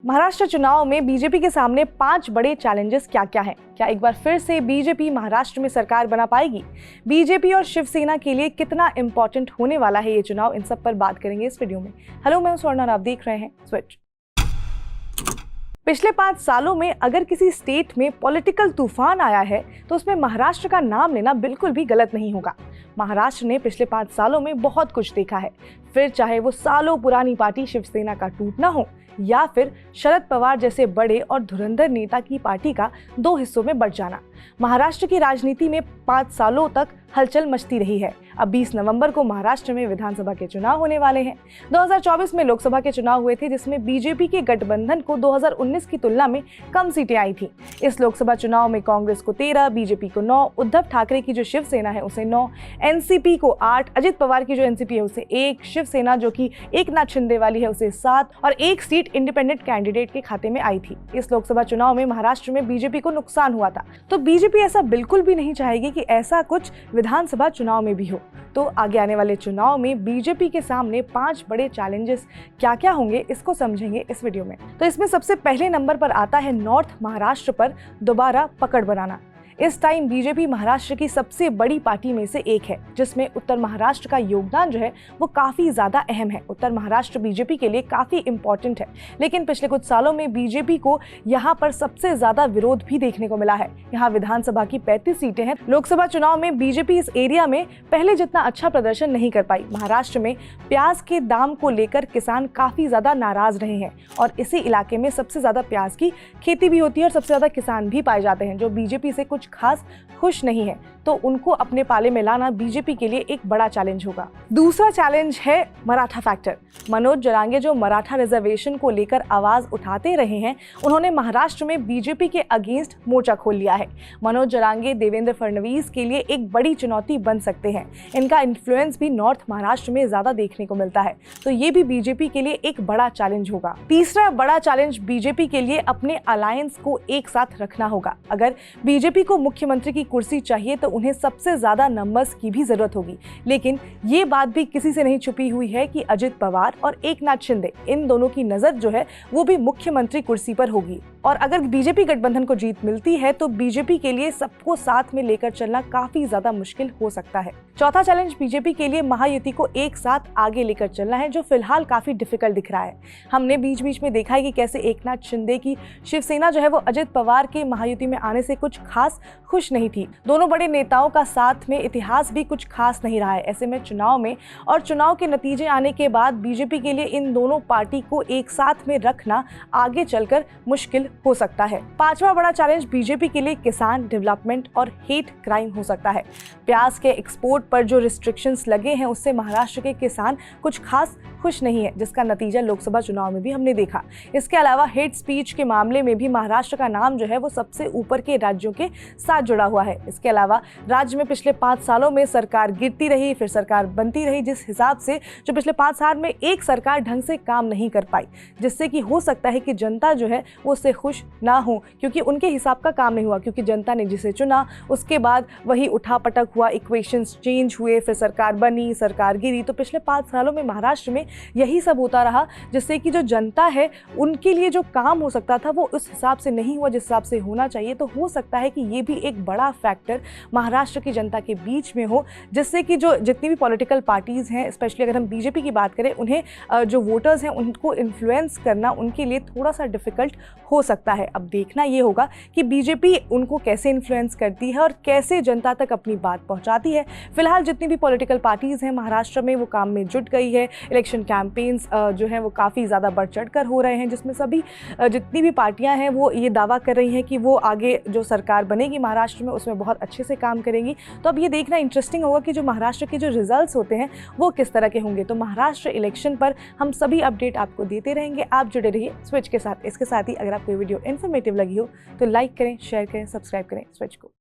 महाराष्ट्र चुनाव में बीजेपी के सामने 5 बड़े चैलेंजेस क्या क्या हैं? क्या एक बार फिर से बीजेपी महाराष्ट्र में सरकार बना पाएगी? बीजेपी और शिवसेना के लिए कितना इंपॉर्टेंट होने वाला है ये चुनाव? इन सब पर बात करेंगे इस वीडियो में। हेलो, मैं हूं स्वर्ण और आप देख रहे हैं स्विच। पिछले 5 सालों में अगर किसी स्टेट में पॉलिटिकल तूफान आया है तो उसमें महाराष्ट्र का नाम लेना बिल्कुल भी गलत नहीं होगा। महाराष्ट्र ने पिछले 5 सालों में बहुत कुछ देखा है, फिर चाहे वो सालों पुरानी पार्टी शिवसेना का टूटना हो या फिर शरद पवार जैसे बड़े और धुरंधर नेता की पार्टी का 2 हिस्सों में बंट जाना। महाराष्ट्र की राजनीति में 5 सालों तक हलचल मचती रही है। अब 20 नवंबर को महाराष्ट्र में विधानसभा के चुनाव होने वाले हैं। 2024 में लोकसभा के चुनाव हुए थे जिसमें बीजेपी के गठबंधन को 2019 की तुलना में कम सीटें आई थी। इस लोकसभा चुनाव में कांग्रेस को 13, बीजेपी को 9, उद्धव ठाकरे की जो शिवसेना है उसे 9, एनसीपी को 8, अजित पवार की जो एनसीपी है उसे 1, शिवसेना जो कि एकनाथ शिंदे वाली है उसे 7 और 1 सीट इंडिपेंडेंट कैंडिडेट के खाते में आई थी। इस लोकसभा चुनाव में महाराष्ट्र में बीजेपी को नुकसान हुआ था, तो बीजेपी ऐसा बिल्कुल भी नहीं चाहेगी कि ऐसा कुछ विधानसभा चुनाव में भी हो। तो आगे आने वाले चुनाव में बीजेपी के सामने 5 बड़े चैलेंजेस क्या क्या होंगे, इसको समझेंगे इस वीडियो में। तो इसमें सबसे पहले नंबर पर आता है नॉर्थ महाराष्ट्र पर दोबारा पकड़ बनाना। इस टाइम बीजेपी महाराष्ट्र की सबसे बड़ी पार्टी में से एक है, जिसमें उत्तर महाराष्ट्र का योगदान जो है वो काफ़ी ज़्यादा अहम है। उत्तर महाराष्ट्र बीजेपी के लिए काफ़ी इंपॉर्टेंट है, लेकिन पिछले कुछ सालों में बीजेपी को यहाँ पर सबसे ज़्यादा विरोध भी देखने को मिला है। यहाँ विधानसभा की 35 सीटें हैं। लोकसभा चुनाव में बीजेपी इस एरिया में पहले जितना अच्छा प्रदर्शन नहीं कर पाई। महाराष्ट्र में प्याज के दाम को लेकर किसान काफ़ी ज़्यादा नाराज रहे हैं और इसी इलाके में सबसे ज़्यादा प्याज की खेती भी होती है और सबसे ज़्यादा किसान भी पाए जाते हैं जो बीजेपी से कुछ खास खुश नहीं है। तो उनको अपने पाले में लाना बीजेपी के लिए एक बड़ा चैलेंज होगा। दूसरा चैलेंज है मराठा फैक्टर। मनोज जरांगे जो मराठा रिजर्वेशन को लेकर आवाज उठाते रहे हैं, उन्होंने महाराष्ट्र में बीजेपी के अगेंस्ट मोर्चा खोल लिया है। मनोज जरांगे देवेंद्र फडणवीस के लिए एक बड़ी चुनौती बन सकते हैं। इनका इन्फ्लुएंस भी नॉर्थ महाराष्ट्र में ज्यादा देखने को मिलता है, तो ये भी बीजेपी के लिए एक बड़ा चैलेंज होगा। तीसरा बड़ा चैलेंज बीजेपी के लिए अपने अलायंस को एक साथ रखना होगा। अगर बीजेपी को मुख्यमंत्री की कुर्सी चाहिए तो उन्हें सबसे ज्यादा नंबर्स की भी जरूरत होगी, लेकिन ये बात भी किसी से नहीं छुपी हुई है कि अजित पवार और एकनाथ शिंदे, इन दोनों की नजर जो है वो भी मुख्यमंत्री कुर्सी पर होगी। और अगर बीजेपी गठबंधन को जीत मिलती है तो बीजेपी के लिए सबको साथ में लेकर चलना काफी ज्यादा मुश्किल हो सकता है। चौथा चैलेंज बीजेपी के लिए महायुति को एक साथ आगे लेकर चलना है, जो फिलहाल काफी डिफिकल्ट दिख रहा है। हमने बीच बीच में देखा है कि कैसे एकनाथ शिंदे की शिवसेना जो है वो अजित पवार के महायुति में आने से कुछ खास खुश नहीं थी। दोनों बड़े नेताओं का साथ में इतिहास भी कुछ खास नहीं रहा है। ऐसे में चुनाव में और चुनाव के नतीजे आने के बाद बीजेपी के लिए इन दोनों पार्टी को एक साथ में रखना आगे चलकर मुश्किल हो सकता है। पांचवा बड़ा चैलेंज बीजेपी के लिए किसान डेवलपमेंट और हेट क्राइम हो सकता है। प्याज के एक्सपोर्ट पर जो रिस्ट्रिक्शंस लगे हैं उससे महाराष्ट्र के किसान कुछ खास खुश नहीं है, जिसका नतीजा लोकसभा चुनाव में भी हमने देखा। इसके अलावा हेट स्पीच के मामले में भी महाराष्ट्र का नाम जो है वो सबसे ऊपर के राज्यों के साथ जुड़ा हुआ है। इसके अलावा राज्य में पिछले 5 सालों में सरकार गिरती रही, फिर सरकार बनती रही, जिस हिसाब से जो पिछले 5 साल में एक सरकार ढंग से काम नहीं कर पाई, जिससे कि हो सकता है कि जनता जो है वो उससे खुश ना हो, क्योंकि उनके हिसाब का काम नहीं हुआ, क्योंकि जनता ने जिसे चुना उसके बाद वही उठापटक हुआ, इक्वेशंस चेंज हुए, फिर सरकार बनी, सरकार गिरी। तो पिछले 5 सालों में महाराष्ट्र में यही सब होता रहा, जिससे कि जो जनता है उनके लिए जो काम हो सकता था वो उस हिसाब से नहीं हुआ जिस हिसाब से होना चाहिए। तो हो सकता है कि ये भी एक बड़ा फैक्टर महाराष्ट्र की जनता के बीच में हो, जिससे कि जो जितनी भी पॉलिटिकल पार्टीज़ हैं, स्पेशली अगर हम बीजेपी की बात करें, उन्हें जो वोटर्स हैं उनको इन्फ्लुएंस करना उनके लिए थोड़ा सा डिफिकल्ट हो सकता है। अब देखना ये होगा कि बीजेपी उनको कैसे इन्फ्लुएंस करती है और कैसे जनता तक अपनी बात पहुंचाती है। फिलहाल जितनी भी पॉलिटिकल पार्टीज़ हैं महाराष्ट्र में वो काम में जुट गई है। इलेक्शन कैंपेन्स जो हैं वो काफ़ी ज़्यादा बढ़ चढ़ कर हो रहे हैं, जिसमें सभी जितनी भी पार्टियां हैं वो ये दावा कर रही हैं कि वो आगे जो सरकार बनेगी महाराष्ट्र में उसमें बहुत अच्छे से काम करेंगी। तो अब ये देखना इंटरेस्टिंग होगा कि जो महाराष्ट्र के जो रिजल्ट्स होते हैं वो किस तरह के होंगे। तो महाराष्ट्र इलेक्शन पर हम सभी अपडेट आपको देते रहेंगे। आप जुड़े रहिए स्विच के साथ। इसके साथ ही अगर आपको ये वीडियो इन्फॉर्मेटिव लगी हो तो लाइक करें, शेयर करें, सब्सक्राइब करें स्विच को।